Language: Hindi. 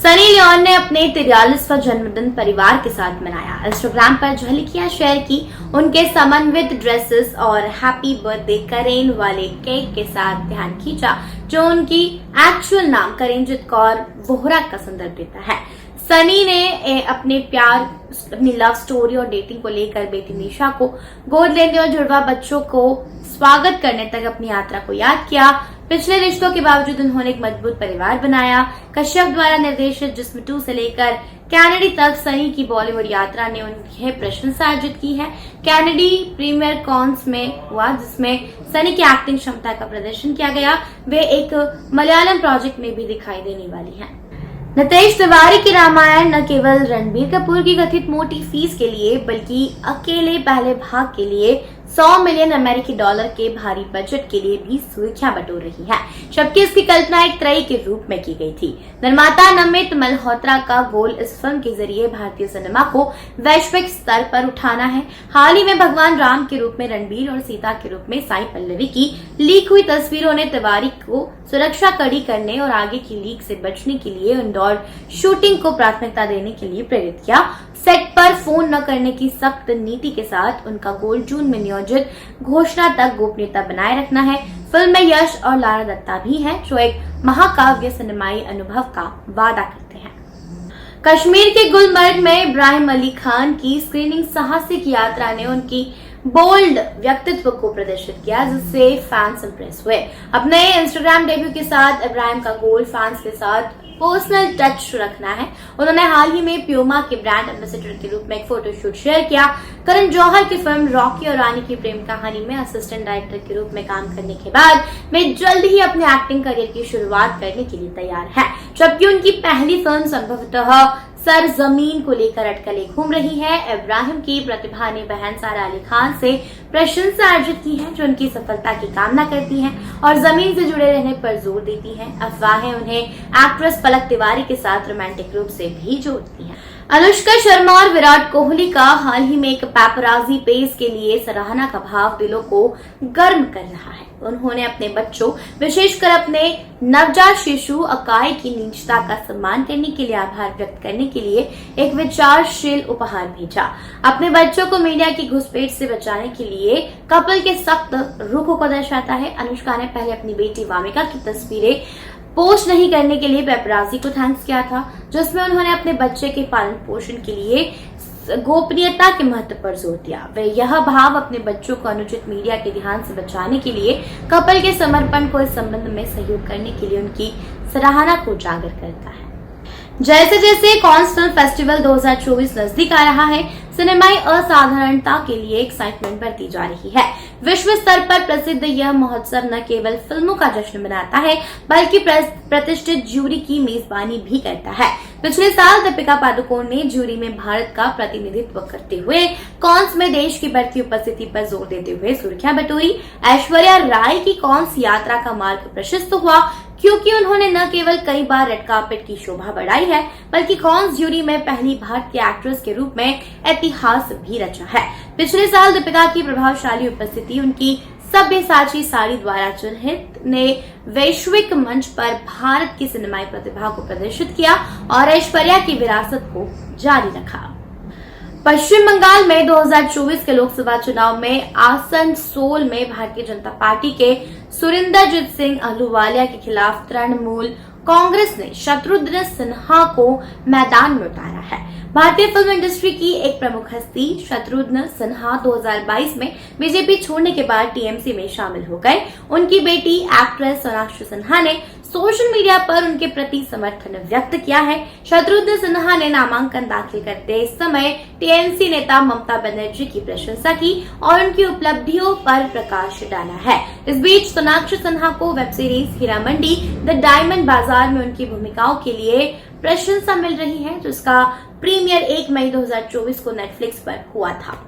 सनी लियोन ने अपने 43वां जन्मदिन परिवार के साथ मनाया। इंस्टाग्राम पर झलकियां शेयर की, उनके समन्वित ड्रेसेस और हैप्पी बर्थडे करेन वाले केक के साथ ध्यान खींचा, जो उनकी एक्चुअल नाम करेनजीत कौर वोहरा का संदर्भ देता है। सनी ने अपने प्यार, अपनी लव स्टोरी और डेटिंग को लेकर बेटी निशा को गोद लेने और जुड़वा बच्चों को स्वागत करने तक अपनी यात्रा को याद किया। पिछले रिश्तों के बावजूद उन्होंने एक मजबूत परिवार बनाया। कश्यप द्वारा निर्देशित जिस्म 2 से लेकर कैनेडी तक सनी की बॉलीवुड यात्रा ने उन्हें प्रशंसा अर्जित की है। कैनेडी प्रीमियर कॉन्स में हुआ, जिसमें सनी की एक्टिंग क्षमता का प्रदर्शन किया गया। वे एक मलयालम प्रोजेक्ट में भी दिखाई देने वाली हैं। नितेश तिवारी की रामायण न केवल रणबीर कपूर की कथित मोटी फीस के लिए, बल्कि अकेले पहले भाग के लिए 100 मिलियन अमेरिकी डॉलर के भारी बजट के लिए भी सुर्खियां बटोर रही है, जबकि इसकी कल्पना एक त्रयी के रूप में की गई थी। निर्माता नमित मल्होत्रा का गोल इस फिल्म के जरिए भारतीय सिनेमा को वैश्विक स्तर पर उठाना है। हाल ही में भगवान राम के रूप में रणबीर और सीता के रूप में साई पल्लवी की लीक हुई तस्वीरों ने तिवारी को सुरक्षा कड़ी करने और आगे की लीक से बचने के लिए इंडोर शूटिंग को प्राथमिकता देने के लिए प्रेरित किया। सेट पर फोन न करने की सख्त नीति के साथ उनका गोल जून में नियोजित घोषणा तक गोपनीयता बनाए रखना है। फिल्म में यश और लारा दत्ता भी हैं, जो एक महाकाव्य सिनेमाई अनुभव का वादा करते हैं। कश्मीर के गुलमर्ग में इब्राहिम अली खान की स्क्रीनिंग साहसिक यात्रा ने उनकी बोल्ड व्यक्तित्व को प्रदर्शित किया, जिससे फैंस इंप्रेस हुए। अपने इंस्टाग्राम डेब्यू के साथ इब्राहिम का गोल फैंस के साथ पर्सनल टच रखना है। उन्होंने हाल ही में प्यूमा के ब्रांड एम्बेसडर के रूप में एक फोटोशूट शेयर किया। करण जौहर की फिल्म रॉकी और रानी की प्रेम कहानी में असिस्टेंट डायरेक्टर के रूप में काम करने के बाद वे जल्द ही अपने एक्टिंग करियर की शुरुआत करने के लिए तैयार हैं, जबकि उनकी पहली फिल्म संभवतः सरजमीन को लेकर अटकलें घूम रही है। इब्राहिम की प्रतिभा ने बहन सारा अली खान से प्रशंसा अर्जित की है, जो उनकी सफलता की कामना करती हैं और जमीन से जुड़े रहने पर जोर देती हैं। अफवाहें उन्हें एक्ट्रेस पलक तिवारी के साथ रोमांटिक रूप से भी जोड़ती हैं। अनुष्का शर्मा और विराट कोहली का हाल ही में एक पैपराजी पेज के लिए सराहना का भाव दिलों को गर्म कर रहा है। उन्होंने अपने बच्चों, विशेषकर अपने नवजात शिशु अकाई की नीचता का सम्मान करने के लिए आभार व्यक्त करने के लिए एक विचारशील उपहार भेजा। अपने बच्चों को मीडिया की घुसपैठ से बचाने के लिए कपल के सख्त रुख को दर्शाता है। अनुष्का ने पहले अपनी बेटी वामिका की तस्वीरें पोस्ट नहीं करने के लिए पेपराजी को थैंक्स किया था, जिसमें उन्होंने अपने बच्चे के पालन पोषण के लिए गोपनीयता के महत्व पर जोर दिया। वे यह भाव अपने बच्चों को अनुचित मीडिया के ध्यान से बचाने के लिए कपल के समर्पण को इस संबंध में सहयोग करने के लिए उनकी सराहना को उजागर करता है। जैसे जैसे कांस फिल्म फेस्टिवल 2024 नजदीक आ रहा है, सिनेमाई असाधारणता के लिए एक्साइटमेंट बढ़ती जा रही है। विश्व स्तर पर प्रसिद्ध यह महोत्सव न केवल फिल्मों का जश्न मनाता है, बल्कि प्रतिष्ठित जूरी की मेजबानी भी करता है। पिछले साल दीपिका पादुकोण ने जूरी में भारत का प्रतिनिधित्व करते हुए कांस में देश की बढ़ती उपस्थिति पर जोर देते हुए सुर्खियां बटोरी। ऐश्वर्या राय की कांस यात्रा का मार्ग प्रशस्त हुआ, क्योंकि उन्होंने न केवल कई बार रेड कार्पेट की शोभा बढ़ाई है, बल्कि कांस जूरी में पहली भारतीय एक्ट्रेस के रूप में इतिहास भी रचा है। पिछले साल दीपिका की प्रभावशाली उपस्थिति उनकी सब्यसाची साड़ी द्वारा चिन्हित ने वैश्विक मंच पर भारत की सिनेमाई प्रतिभा को प्रदर्शित किया और ऐश्वर्या की विरासत को जारी रखा। पश्चिम बंगाल में 2024 के लोकसभा चुनाव में आसनसोल में भारतीय जनता पार्टी के सुरिंदरजीत सिंह अहलूवालिया के खिलाफ तृणमूल कांग्रेस ने शत्रुघ्न सिन्हा को मैदान में उतारा है। भारतीय फिल्म इंडस्ट्री की एक प्रमुख हस्ती शत्रुघ्न सिन्हा 2022 में बीजेपी छोड़ने के बाद टीएमसी में शामिल हो गए। उनकी बेटी एक्ट्रेस सोनाक्षी सिन्हा ने सोशल मीडिया पर उनके प्रति समर्थन व्यक्त किया है। शत्रुघ्न सिन्हा ने नामांकन दाखिल करते समय टीएमसी नेता ममता बनर्जी की प्रशंसा की और उनकी उपलब्धियों पर प्रकाश डाला है। इस बीच सोनाक्षी सिन्हा को web series Heera Mandi the diamond Bazaar में उनकी भूमिकाओं के लिए प्रशंसा मिल रही है, जिसका प्रीमियर 1 मई 2024 को नेटफ्लिक्स पर हुआ था।